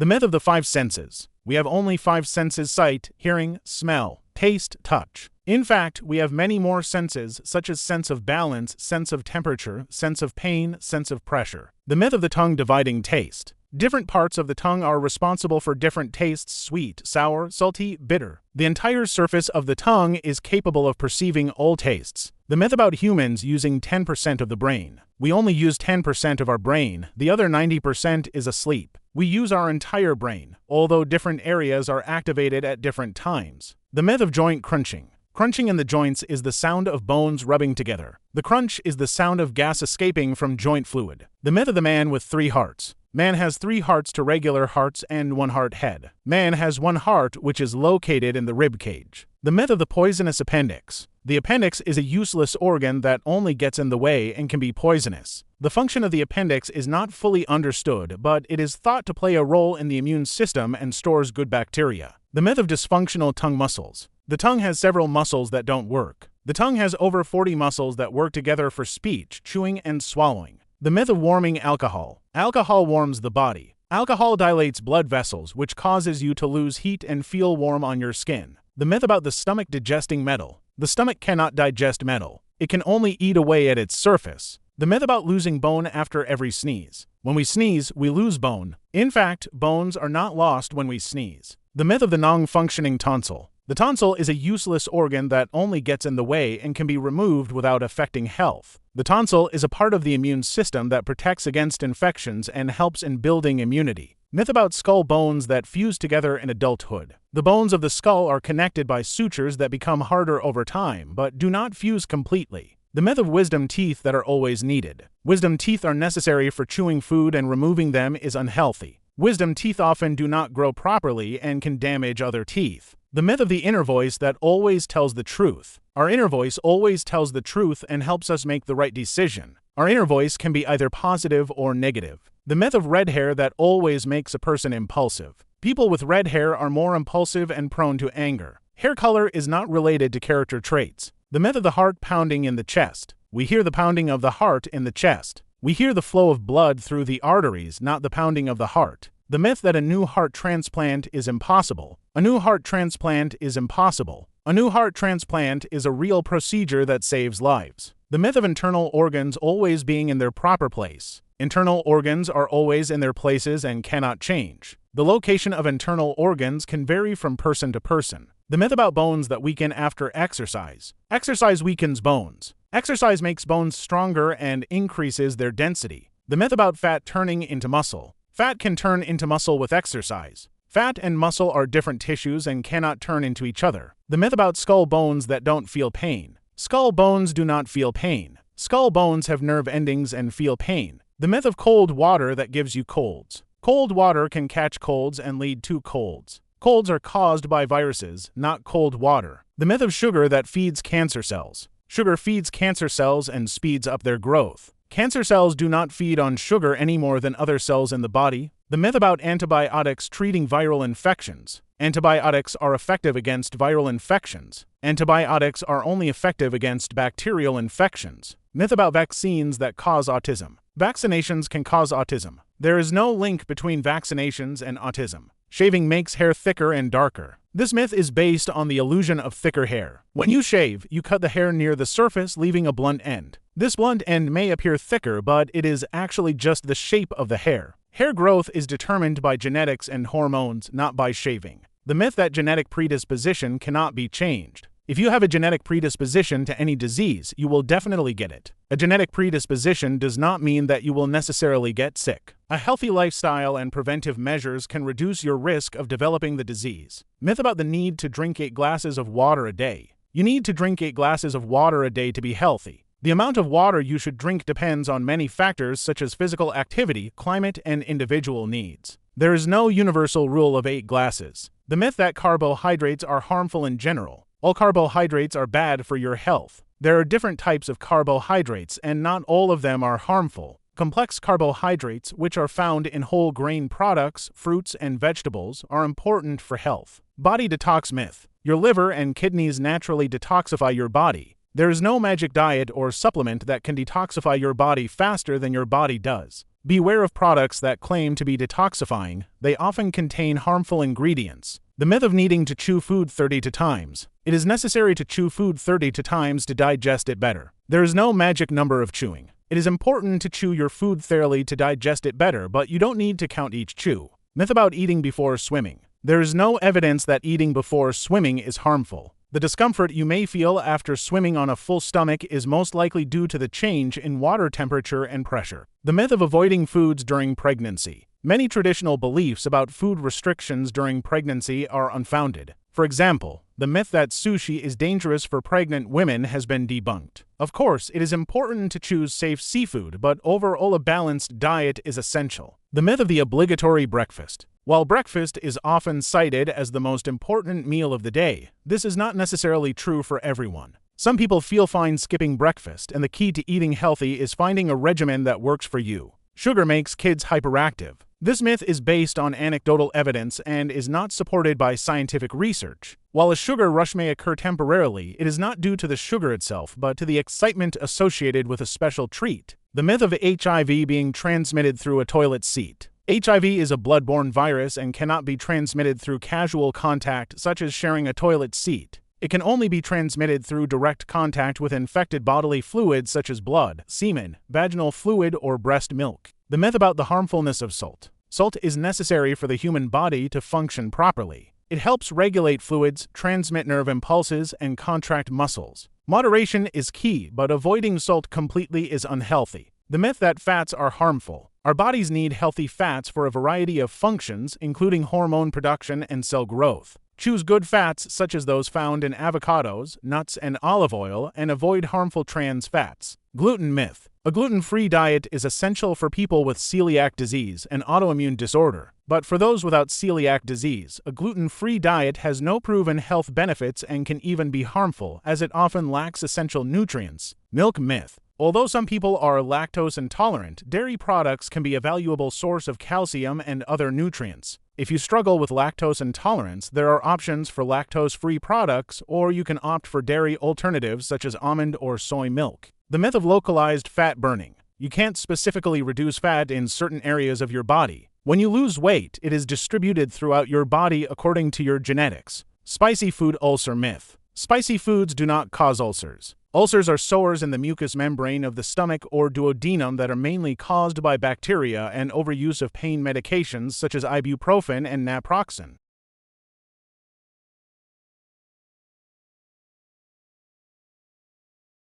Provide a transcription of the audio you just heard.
The myth of the five senses. We have only five senses: sight, hearing, smell, taste, touch. In fact, we have many more senses, such as sense of balance, sense of temperature, sense of pain, sense of pressure. The myth of the tongue dividing taste. Different parts of the tongue are responsible for different tastes: sweet, sour, salty, bitter. The entire surface of the tongue is capable of perceiving all tastes. The myth about humans using 10% of the brain. We only use 10% of our brain, the other 90% is asleep. We use our entire brain, although different areas are activated at different times. The myth of joint crunching. Crunching in the joints is the sound of bones rubbing together. The crunch is the sound of gas escaping from joint fluid. The myth of the man with three hearts. Man has three hearts to regular hearts and one heart head. Man has one heart which is located in the rib cage. The myth of the poisonous appendix. The appendix is a useless organ that only gets in the way and can be poisonous. The function of the appendix is not fully understood, but it is thought to play a role in the immune system and stores good bacteria. The myth of dysfunctional tongue muscles. The tongue has several muscles that don't work. The tongue has over 40 muscles that work together for speech, chewing, and swallowing. The myth of warming alcohol. Alcohol warms the body. Alcohol dilates blood vessels, which causes you to lose heat and feel warm on your skin. The myth about the stomach digesting metal. The stomach cannot digest metal. It can only eat away at its surface. The myth about losing bone after every sneeze. When we sneeze, we lose bone. In fact, bones are not lost when we sneeze. The myth of the non-functioning tonsil. The tonsil is a useless organ that only gets in the way and can be removed without affecting health. The tonsil is a part of the immune system that protects against infections and helps in building immunity. Myth about skull bones that fuse together in adulthood. The bones of the skull are connected by sutures that become harder over time, but do not fuse completely. The myth of wisdom teeth that are always needed. Wisdom teeth are necessary for chewing food, and removing them is unhealthy. Wisdom teeth often do not grow properly and can damage other teeth. The myth of the inner voice that always tells the truth. Our inner voice always tells the truth and helps us make the right decision. Our inner voice can be either positive or negative. The myth of red hair that always makes a person impulsive. People with red hair are more impulsive and prone to anger. Hair color is not related to character traits. The myth of the heart pounding in the chest. We hear the pounding of the heart in the chest. We hear the flow of blood through the arteries, not the pounding of the heart. The myth that a new heart transplant is impossible. A new heart transplant is impossible. A new heart transplant is a real procedure that saves lives. The myth of internal organs always being in their proper place. Internal organs are always in their places and cannot change. The location of internal organs can vary from person to person. The myth about bones that weaken after exercise. Exercise weakens bones. Exercise makes bones stronger and increases their density. The myth about fat turning into muscle. Fat can turn into muscle with exercise. Fat and muscle are different tissues and cannot turn into each other. The myth about skull bones that don't feel pain. Skull bones do not feel pain. Skull bones have nerve endings and feel pain. The myth of cold water that gives you colds. Cold water can catch colds and lead to colds. Colds are caused by viruses, not cold water. The myth of sugar that feeds cancer cells. Sugar feeds cancer cells and speeds up their growth. Cancer cells do not feed on sugar any more than other cells in the body. The myth about antibiotics treating viral infections. Antibiotics are effective against viral infections. Antibiotics are only effective against bacterial infections. Myth about vaccines that cause autism. Vaccinations can cause autism. There is no link between vaccinations and autism. Shaving makes hair thicker and darker. This myth is based on the illusion of thicker hair. When you shave, you cut the hair near the surface, leaving a blunt end. This blunt end may appear thicker, but it is actually just the shape of the hair. Hair growth is determined by genetics and hormones, not by shaving. The myth that genetic predisposition cannot be changed. If you have a genetic predisposition to any disease, you will definitely get it. A genetic predisposition does not mean that you will necessarily get sick. A healthy lifestyle and preventive measures can reduce your risk of developing the disease. Myth about the need to drink 8 glasses of water a day. You need to drink 8 glasses of water a day to be healthy. The amount of water you should drink depends on many factors such as physical activity, climate, and individual needs. There is no universal rule of 8 glasses. The myth that carbohydrates are harmful in general. All carbohydrates are bad for your health. There are different types of carbohydrates, and not all of them are harmful. Complex carbohydrates, which are found in whole grain products, fruits, and vegetables, are important for health. Body detox myth. Your liver and kidneys naturally detoxify your body. There is no magic diet or supplement that can detoxify your body faster than your body does. Beware of products that claim to be detoxifying. They often contain harmful ingredients. The myth of needing to chew food 30 times. It is necessary to chew food 30 times to digest it better. There is no magic number of chewing. It is important to chew your food thoroughly to digest it better, but you don't need to count each chew. Myth about eating before swimming. There is no evidence that eating before swimming is harmful. The discomfort you may feel after swimming on a full stomach is most likely due to the change in water temperature and pressure. The myth of avoiding foods during pregnancy. Many traditional beliefs about food restrictions during pregnancy are unfounded. For example, the myth that sushi is dangerous for pregnant women has been debunked. Of course, it is important to choose safe seafood, but overall a balanced diet is essential. The myth of the obligatory breakfast. While breakfast is often cited as the most important meal of the day, this is not necessarily true for everyone. Some people feel fine skipping breakfast, and the key to eating healthy is finding a regimen that works for you. Sugar makes kids hyperactive. This myth is based on anecdotal evidence and is not supported by scientific research. While a sugar rush may occur temporarily, it is not due to the sugar itself, but to the excitement associated with a special treat. The myth of HIV being transmitted through a toilet seat. HIV is a blood-borne virus and cannot be transmitted through casual contact, such as sharing a toilet seat. It can only be transmitted through direct contact with infected bodily fluids such as blood, semen, vaginal fluid, or breast milk. The myth about the harmfulness of salt. Salt is necessary for the human body to function properly. It helps regulate fluids, transmit nerve impulses, and contract muscles. Moderation is key, but avoiding salt completely is unhealthy. The myth that fats are harmful. Our bodies need healthy fats for a variety of functions, including hormone production and cell growth. Choose good fats such as those found in avocados, nuts, and olive oil, and avoid harmful trans fats. Gluten myth. A gluten-free diet is essential for people with celiac disease, an autoimmune disorder. But for those without celiac disease, a gluten-free diet has no proven health benefits and can even be harmful, as it often lacks essential nutrients. Milk myth. Although some people are lactose intolerant, dairy products can be a valuable source of calcium and other nutrients. If you struggle with lactose intolerance, there are options for lactose-free products, or you can opt for dairy alternatives such as almond or soy milk. The myth of localized fat burning. You can't specifically reduce fat in certain areas of your body. When you lose weight, it is distributed throughout your body according to your genetics. Spicy food ulcer myth. Spicy foods do not cause ulcers. Ulcers are sores in the mucous membrane of the stomach or duodenum that are mainly caused by bacteria and overuse of pain medications such as ibuprofen and naproxen.